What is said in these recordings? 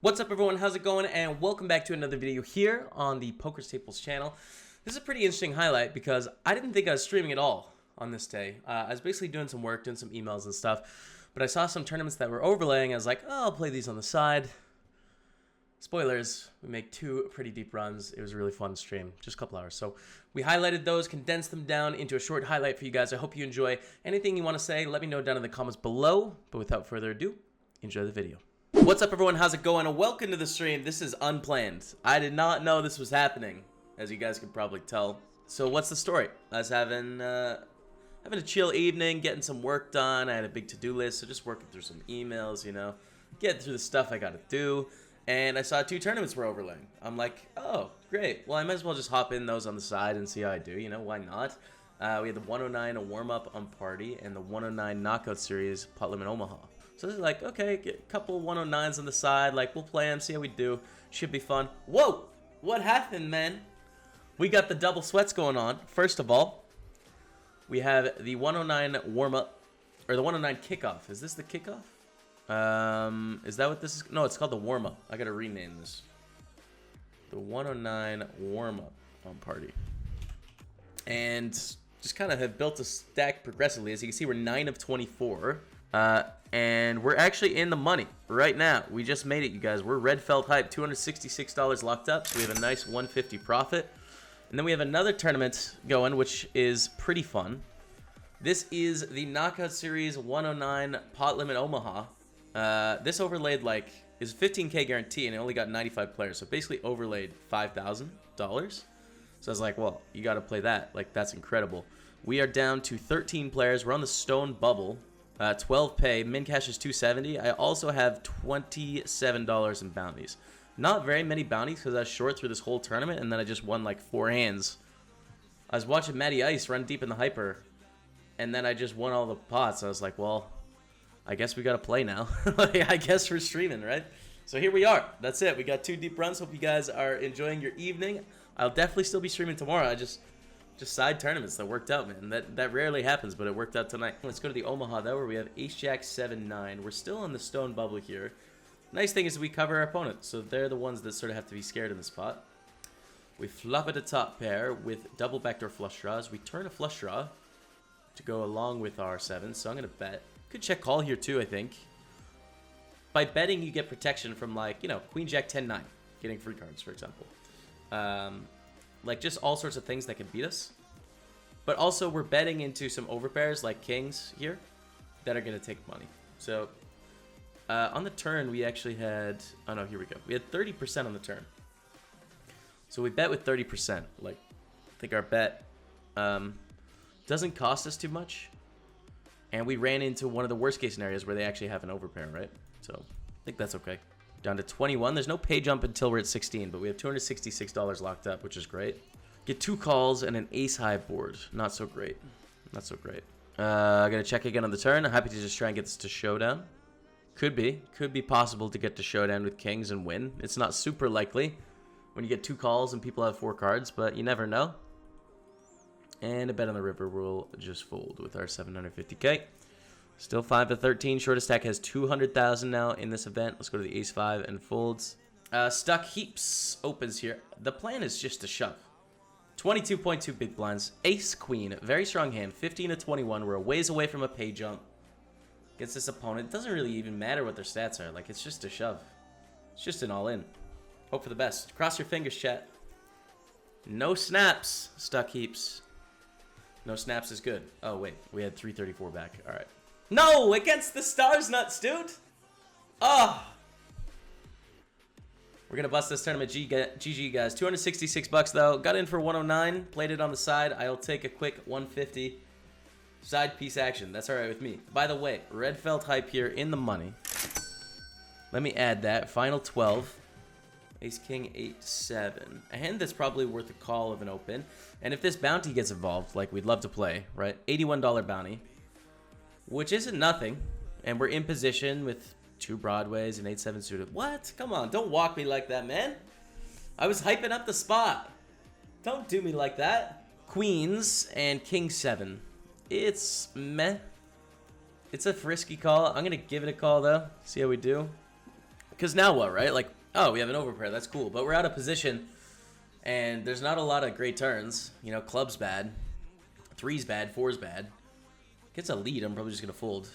What's up, everyone? How's it going? And welcome back to another video here on the PokerStaples channel. This is a pretty interesting highlight because I didn't think I was streaming at all on this day. I was basically doing some work, doing some emails and stuff, but I saw some tournaments that were overlaying. I was like, oh, I'll play these on the side. Spoilers, we make two pretty deep runs. It was a really fun stream, just a couple hours. So we highlighted those, condensed them down into a short highlight for you guys. I hope you enjoy. Anything you want to say, let me know down in the comments below. But without further ado, enjoy the video. What's up, everyone? How's it going? Welcome to the stream. This is unplanned. I did not know this was happening, as you guys can probably tell. So what's the story? I was having a chill evening, getting some work done. I had a big to-do list, so just working through some emails, you know, getting through the stuff I gotta do. And I saw two tournaments were overlaying. I'm like, oh, great. Well, I might as well just hop in those on the side and see how I do. You know, why not? We had the 109 warm-up on Party and the 109 knockout series pot limit Omaha. So this is like, okay, get a couple 109s on the side. Like, we'll play them, see how we do. Should be fun. Whoa! What happened, man? We got the double sweats going on. First of all, we have the 109 warm-up, or the 109 kickoff. Is this the kickoff? Is that what this is? No, it's called the warm-up. I gotta rename this. The 109 warm-up on Party. And just kind of have built a stack progressively. As you can see, we're 9 of 24. And we're actually in the money right now. We just made it, you guys. We're red felt hype, $266 locked up, so we have a nice 150 profit. And then we have another tournament going, which is pretty fun. This is the knockout series 109 pot limit Omaha. This overlaid like is 15k guarantee, and it only got 95 players, so basically overlaid $5,000. So I was like, well, you got to play that. Like, that's incredible. We are down to 13 players. We're on the stone bubble. 12 pay, min cash is 270. I also have $27 in bounties. Not very many bounties because I was short through this whole tournament, and then I just won like 4 hands. I was watching Matty Ice run deep in the hyper, and then I just won all the pots. I was like, well, I guess we gotta play now. I guess we're streaming, right? So here we are. That's it. We got 2 deep runs. Hope you guys are enjoying your evening. I'll definitely still be streaming tomorrow. I just side tournaments that worked out, man. That rarely happens, but it worked out tonight. Let's go to the Omaha, though, where we have Ace Jack 7-9. We're still on the stone bubble here. Nice thing is we cover our opponents, so they're the ones that sort of have to be scared in the spot. We flop at a top pair with double backdoor flush draws. We turn a flush draw to go along with our 7, so I'm going to bet. Could check call here, too, I think. By betting, you get protection from, like, you know, Queen Jack 10-9, getting free cards, for example. Like, just all sorts of things that can beat us. But also, we're betting into some overpairs like kings here that are going to take money. So, on the turn, we actually had... Oh, no, here we go. We had 30% on the turn. So, we bet with 30%. Like, I think our bet doesn't cost us too much. And we ran into one of the worst-case scenarios where they actually have an overpair, right? So, I think that's okay. Down to 21. There's no pay jump until we're at 16, but we have $266 locked up, which is great. Get 2 calls and an ace-high board. Not so great. Not so great. Gonna check again on the turn. I'm happy to just try and get this to showdown. Could be possible to get to showdown with kings and win. It's not super likely when you get 2 calls and people have 4 cards, but you never know. And a bet on the river will just fold with our 750k. Still 5 to 13. Shortest stack has 200,000 now in this event. Let's go to the ace-5 and folds. Stuck heaps opens here. The plan is just to shove. 22.2 big blinds. Ace-queen. Very strong hand. 15 to 21. We're a ways away from a pay jump. Against this opponent. It doesn't really even matter what their stats are. Like, it's just a shove. It's just an all-in. Hope for the best. Cross your fingers, chat. No snaps. Stuck heaps. No snaps is good. Oh, wait. We had 334 back. All right. No! Against the stars nuts, dude! Oh! We're gonna bust this tournament. GG, guys. 266 bucks, though. Got in for 109. Played it on the side. I'll take a quick 150. Side piece action. That's alright with me. By the way, red felt hype here in the money. Let me add that. Final 12. Ace, King, 8, 7. A hand that's probably worth a call of an open. And if this bounty gets involved, like we'd love to play, right? $81 bounty. Which isn't nothing. And we're in position with 2 Broadways and 8-7 suited. What? Come on, don't walk me like that, man. I was hyping up the spot. Don't do me like that. Queens and King 7. It's meh. It's a frisky call. I'm going to give it a call, though. See how we do. Because now what, right? Like, oh, we have an overpair. That's cool. But we're out of position, and there's not a lot of great turns. You know, club's bad. Three's bad. Four's bad. Gets a lead. I'm probably just going to fold.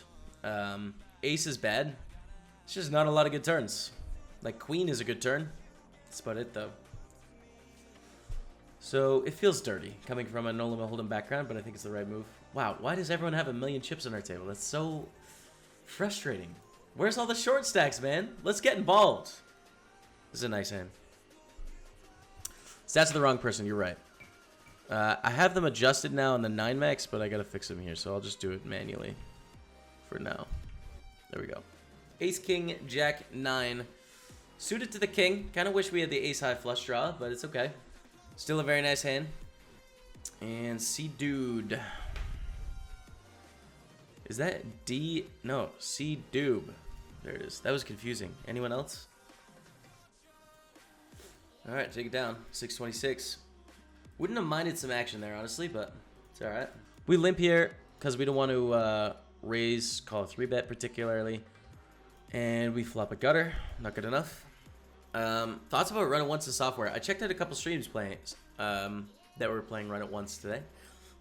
Ace is bad. It's just not a lot of good turns. Like, queen is a good turn. That's about it, though. So, it feels dirty coming from a no-limit hold'em background, but I think it's the right move. Wow, why does everyone have a million chips on our table? That's so frustrating. Where's all the short stacks, man? Let's get involved. This is a nice hand. Stats of the wrong person, you're right. I have them adjusted now on the 9 max, but I gotta fix them here, so I'll just do it manually for now. There we go. Ace, king, jack, 9. Suited to the king. Kind of wish we had the ace high flush draw, but it's okay. Still a very nice hand. And C dude. Is that D? No, C doob. There it is. That was confusing. Anyone else? All right, take it down. 626. Wouldn't have minded some action there, honestly, but it's all right. We limp here because we don't want to raise, call a 3-bet particularly. And we flop a gutter. Not good enough. Thoughts about Run It Once in software? I checked out a couple streams playing that were playing Run It Once today.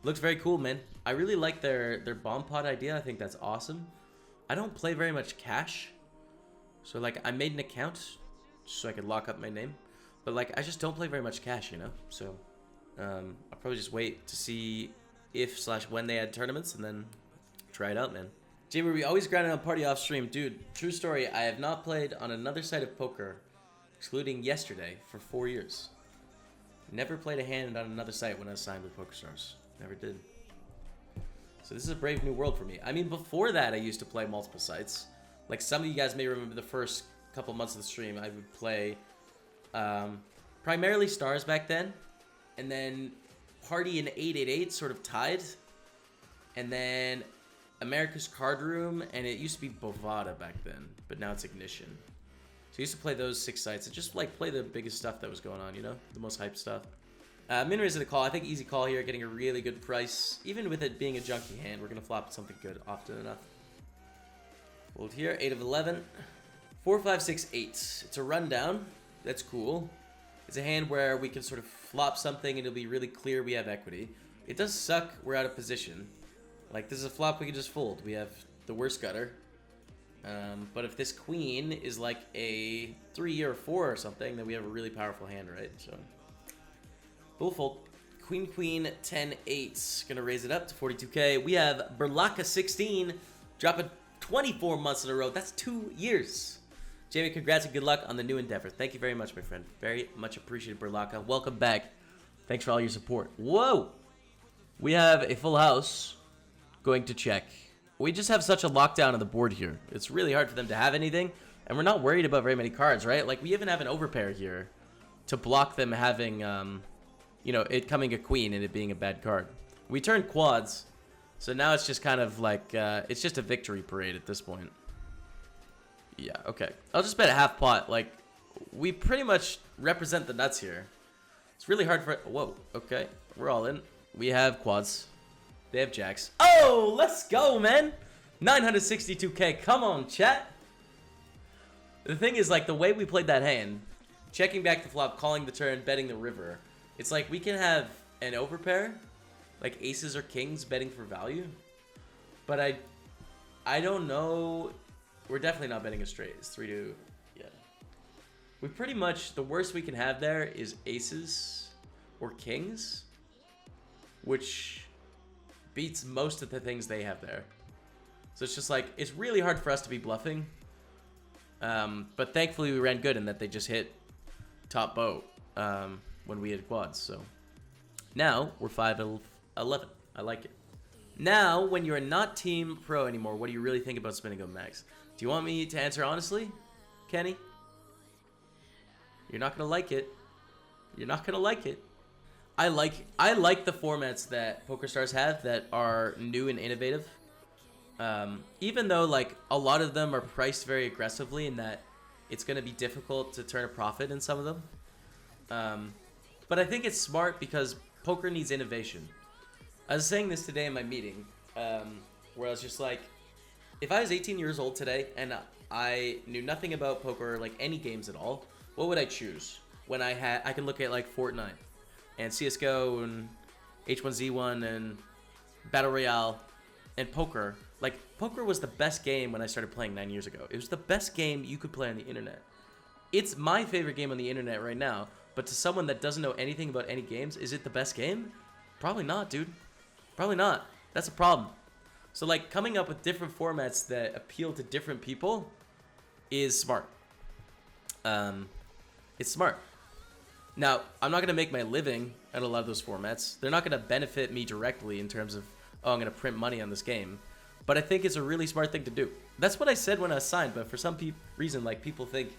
Looks very cool, man. I really like their bomb pod idea. I think that's awesome. I don't play very much cash, so like I made an account so I could lock up my name, but like I just don't play very much cash, you know. So I'll probably just wait to see if/when they add tournaments and then try it out, man. Jay, we always grinding on party off stream, dude. True story. I have not played on another site of poker, excluding yesterday, for 4 years. Never played a hand on another site when I was signed with PokerStars. Never did. So this is a brave new world for me. I mean, before that, I used to play multiple sites. Like some of you guys may remember the first couple months of the stream, I would play primarily Stars back then. And then Party and 888 sort of tied. And then America's Card Room, and it used to be Bovada back then, but now it's Ignition. So I used to play those 6 sites and just like play the biggest stuff that was going on, you know, the most hype stuff. Min raise a call. I think easy call here, getting a really good price. Even with it being a junky hand, we're gonna flop something good often enough. Fold here, 8 of 11, 4, 5, 6, 8. It's a rundown. That's cool. It's a hand where we can sort of flop something and it'll be really clear we have equity. It does suck. We're out of position. Like this is a flop we can just fold. We have the worst gutter. But if this queen is like a 3 or 4 or something, then we have a really powerful hand, right? So we'll fold. Queen, queen, 10, 8. Gonna raise it up to 42K. We have Berlaka 16, dropping 24 months in a row. That's 2 years. Jamie, congrats and good luck on the new endeavor. Thank you very much, my friend. Very much appreciated, Berlaka. Welcome back. Thanks for all your support. Whoa! We have a full house going to check. We just have such a lockdown on the board here. It's really hard for them to have anything, and we're not worried about very many cards, right? Like, we even have an overpair here to block them having, you know, it coming a queen and it being a bad card. We turned quads, so now it's just kind of like, it's just a victory parade at this point. Yeah, okay. I'll just bet a half pot. Like, we pretty much represent the nuts here. It's really hard for... Whoa, okay. We're all in. We have quads. They have jacks. Oh, let's go, man. 962K. Come on, chat. The thing is, like, the way we played that hand, checking back the flop, calling the turn, betting the river, it's like we can have an overpair, like aces or kings betting for value. But I don't know. We're definitely not betting a straight. It's 3-2. Yeah. We pretty much, the worst we can have there is aces or kings, which beats most of the things they have there. So it's just like, it's really hard for us to be bluffing. But thankfully we ran good in that they just hit top boat when we had quads. So now we're 5-11. I like it. Now, when you're not team pro anymore, what do you really think about spinning up max? Do you want me to answer honestly, Kenny? You're not gonna like it. You're not gonna like it. I like the formats that PokerStars have that are new and innovative. Even though like a lot of them are priced very aggressively in that it's going to be difficult to turn a profit in some of them. But I think it's smart because poker needs innovation. I was saying this today in my meeting, where I was just like, If I was 18 years old today and I knew nothing about poker or like any games at all, what would I choose? When I can look at like Fortnite and CS:GO and H1Z1 and Battle Royale and poker. Like, poker was the best game when I started playing 9 years ago. It was the best game you could play on the internet. It's my favorite game on the internet right now, but to someone that doesn't know anything about any games, is it the best game? Probably not, dude. Probably not. That's a problem. So, like, coming up with different formats that appeal to different people is smart. It's smart. Now, I'm not going to make my living at a lot of those formats. They're not going to benefit me directly in terms of, oh, I'm going to print money on this game. But I think it's a really smart thing to do. That's what I said when I was signed, but for some reason, like, people think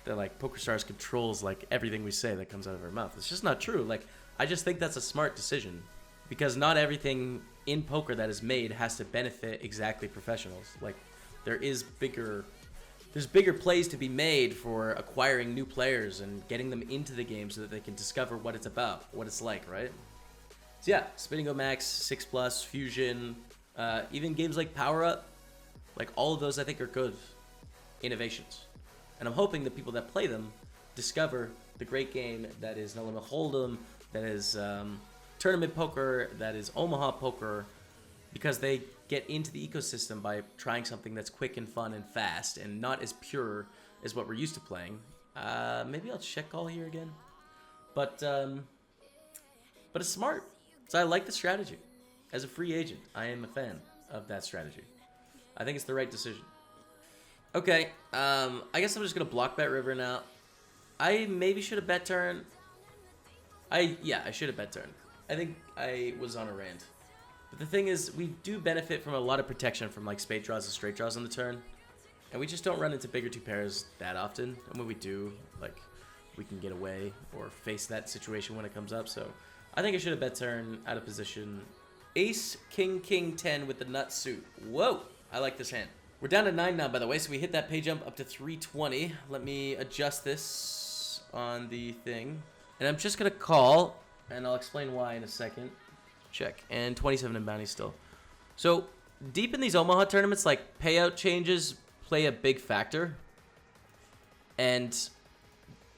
that, like, PokerStars controls, like, everything we say that comes out of our mouth. It's just not true. Like, I just think that's a smart decision. Because not everything in poker that is made has to benefit exactly professionals. Like, there's bigger plays to be made for acquiring new players and getting them into the game so that they can discover what it's about, what it's like, right? So yeah, Spinning Go Max, 6+, Fusion, even games like Power Up, like all of those I think are good innovations. And I'm hoping that people that play them discover the great game that is No Limit Hold'em, that is tournament poker, that is Omaha poker, because they get into the ecosystem by trying something that's quick and fun and fast and not as pure as what we're used to playing. Maybe I'll check call here again, but it's smart. So I like the strategy. As a free agent, I am a fan of that strategy. I think it's the right decision. Okay, I guess I'm just gonna block bet river now. I maybe should have bet turn. I should have bet turn. I think I was on a rant. But the thing is, we do benefit from a lot of protection from like spade draws and straight draws on the turn. And we just don't run into bigger two pairs that often. And when we do, like, we can get away or face that situation when it comes up. So I think I should have bet turn out of position. Ace, king, king, 10 with the nut suit. Whoa, I like this hand. We're down to 9 now, by the way, so we hit that pay jump up to 320. Let me adjust this on the thing. And I'm just going to call, and I'll explain why in a second. Check. And 27 in bounty still. So, deep in these Omaha tournaments, like, payout changes play a big factor. And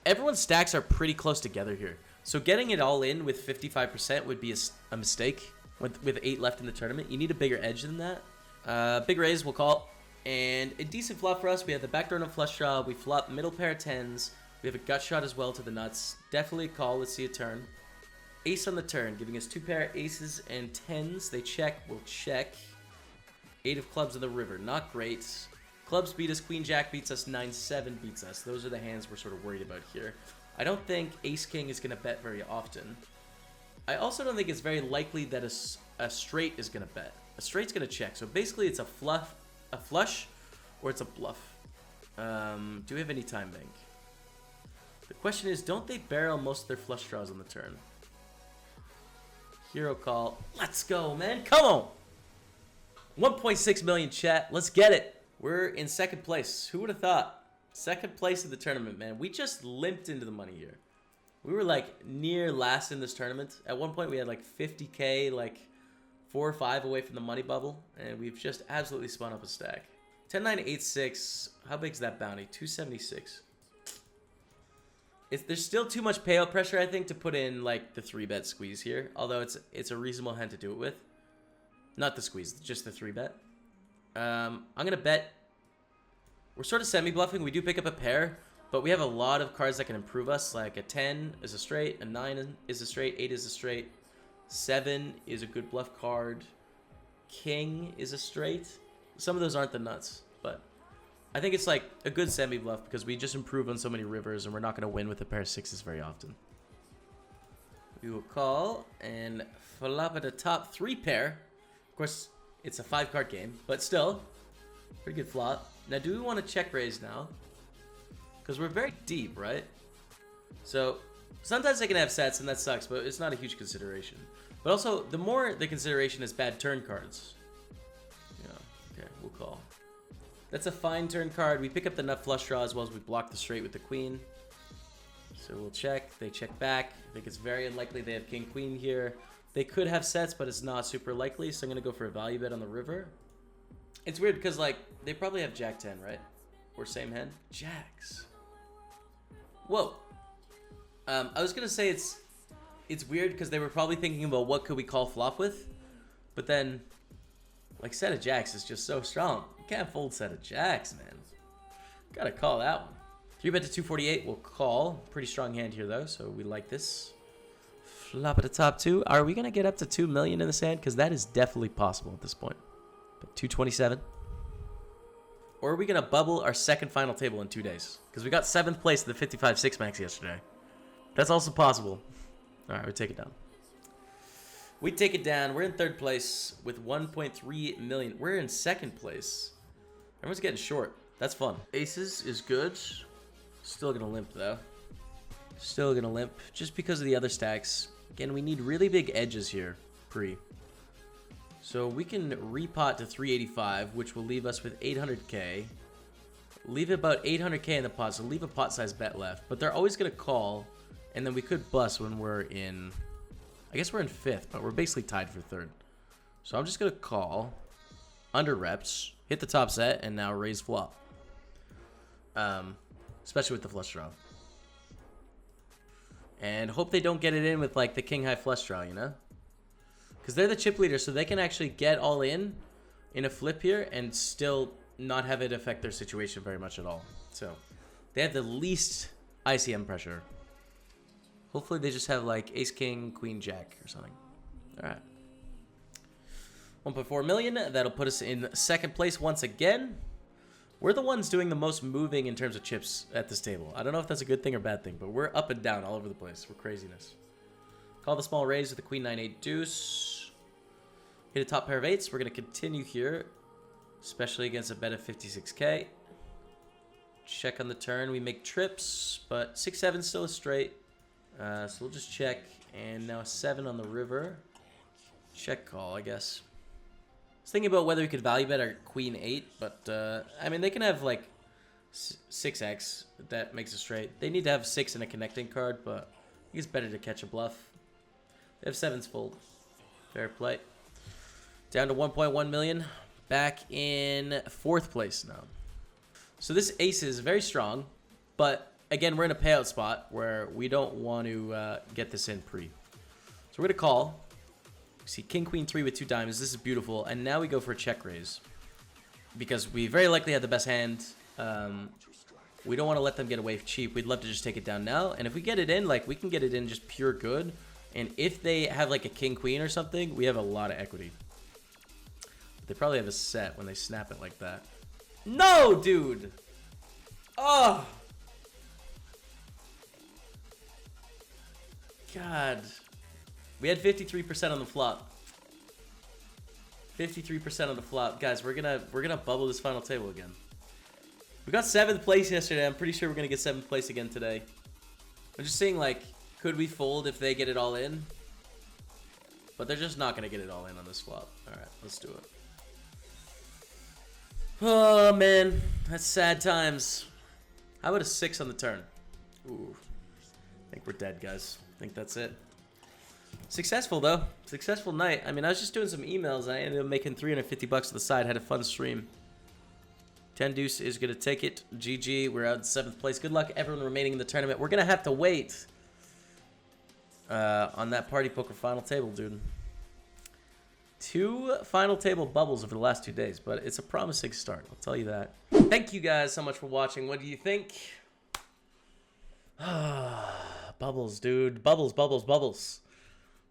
everyone's stacks are pretty close together here. So, getting it all in with 55% would be a mistake. With 8 left in the tournament, you need a bigger edge than that. Big raise, we'll call. And a decent flop for us. We have the backdoor no flush draw. We flop middle pair of 10s. We have a gut shot as well to the nuts. Definitely a call. Let's see a turn. Ace on the turn, giving us 2 pair aces and 10s. They check. We'll check. 8 of clubs in the river. Not great. Clubs beat us. Queen Jack beats us. 9-7 beats us. Those are the hands we're sort of worried about here. I don't think Ace King is going to bet very often. I also don't think it's very likely that a straight is going to bet. A straight's going to check. So basically it's a flush, or it's a bluff. Do we have any time bank? The question is, don't they barrel most of their flush draws on the turn? Hero call. Let's go, man. Come on. 1.6 million chat. Let's get it. We're in second place. Who would have thought? Second place of the tournament, man. We just limped into the money here. We were like near last in this tournament. At one point we had like 50K, like 4 or 5 away from the money bubble, and we've just absolutely spun up a stack. 10-9-8-6. How big is that bounty? 276. There's still too much payout pressure, I think, to put in like the 3-bet squeeze here. Although it's a reasonable hand to do it with. Not the squeeze, just the 3-bet. I'm gonna bet. We're sort of semi-bluffing. We do pick up a pair, but we have a lot of cards that can improve us. Like a 10 is a straight, a 9 is a straight, 8 is a straight, 7 is a good bluff card, King is a straight. Some of those aren't the nuts, but I think it's like a good semi-bluff because we just improve on so many rivers and we're not going to win with a pair of 6s very often. We will call and flop at the top 3 pair. Of course, it's a 5-card game, but still, pretty good flop. Now, do we want to check raise now? Because we're very deep, right? So, sometimes they can have sets and that sucks, but it's not a huge consideration. But also, the more the consideration is bad turn cards. Yeah, okay, we'll call. That's a fine turn card. We pick up the nut flush draw as well as we block the straight with the queen. So we'll check. They check back. I think it's very unlikely they have king queen here. They could have sets, but it's not super likely, so I'm going to go for a value bet on the river. It's weird because, like, they probably have Jack 10, right? Or same hand? Jacks. Whoa. I was going to say it's weird because they were probably thinking about what could we call flop with. But then, like, set of jacks is just so strong. You can't fold set of jacks, man. Gotta call that one. 3-bet to 248. We'll call. Pretty strong hand here, though, so we like this. Flop at the top 2. Are we going to get up to 2 million in this hand? Because that is definitely possible at this point. But 227. Or are we going to bubble our second final table in 2 days? Because we got 7th place in the 55-6 max yesterday. That's also possible. All right, we take it down. We take it down. We're in 3rd place with 1.3 million. We're in 2nd place. Everyone's getting short. That's fun. Aces is good. Still going to limp, though. Still going to limp just because of the other stacks. Again, we need really big edges here, pre. So we can repot to 385, which will leave us with 800k. Leave about 800k in the pot, so leave a pot size bet left. But they're always going to call, and then we could bust when we're in... I guess we're in 5th, but we're basically tied for 3rd. So I'm just going to call, under reps, hit the top set, and now raise flop. Especially with the flush draw. And hope they don't get it in with, like, the king-high flush draw, you know? Because they're the chip leader, so they can actually get all in a flip here and still not have it affect their situation very much at all. So they have the least ICM pressure. Hopefully they just have, like, ace, king, queen, jack or something. All right. 1.4 million. That'll put us in 2nd place once again. We're the ones doing the most moving in terms of chips at this table. I don't know if that's a good thing or bad thing, but we're up and down all over the place. We're craziness. Call the small raise with the queen 9-8 deuce. Hit a top pair of 8s. We're going to continue here, especially against a bet of 56k. Check on the turn. We make trips, but 6-7 still a straight. So we'll just check. And now a 7 on the river. Check call, I guess. I was thinking about whether we could value bet our queen 8, but I mean, they can have like 6x. That makes it straight. They need to have 6 in a connecting card, but I think it's better to catch a bluff. They have 7s fold. Fair play. Down to 1.1 million. Back in 4th place now. So this ace is very strong, but again, we're in a payout spot where we don't want to get this in pre. So we're going to call. See king, queen, 3 with 2 diamonds. This is beautiful. And now we go for a check raise. Because we very likely have the best hand. We don't want to let them get away cheap. We'd love to just take it down now. And if we get it in, like, we can get it in just pure good. And if they have, like, a king, queen or something, we have a lot of equity. But they probably have a set when they snap it like that. No, dude! Oh! God. We had 53% on the flop. 53% on the flop. Guys, we're gonna bubble this final table again. We got 7th place yesterday. I'm pretty sure we're gonna get 7th place again today. I'm just saying, like, could we fold if they get it all in? But they're just not gonna get it all in on this flop. Alright, let's do it. Oh man, that's sad times. How about a 6 on the turn? Ooh. I think we're dead, guys. I think that's it. Successful though. Successful night. I mean, I was just doing some emails. I ended up making 350 bucks on the side. Had a fun stream. 10 deuce is gonna take it. GG. We're out in 7th place. Good luck everyone remaining in the tournament. We're gonna have to wait on that party poker final table, dude. 2 final table bubbles over the last 2 days, but it's a promising start. I'll tell you that. Thank you guys so much for watching. What do you think? Bubbles, dude. Bubbles, bubbles, bubbles.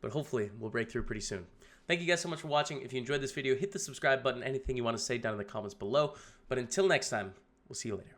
But hopefully we'll break through pretty soon. Thank you guys so much for watching. If you enjoyed this video, hit the subscribe button. Anything you want to say down in the comments below. But until next time, we'll see you later.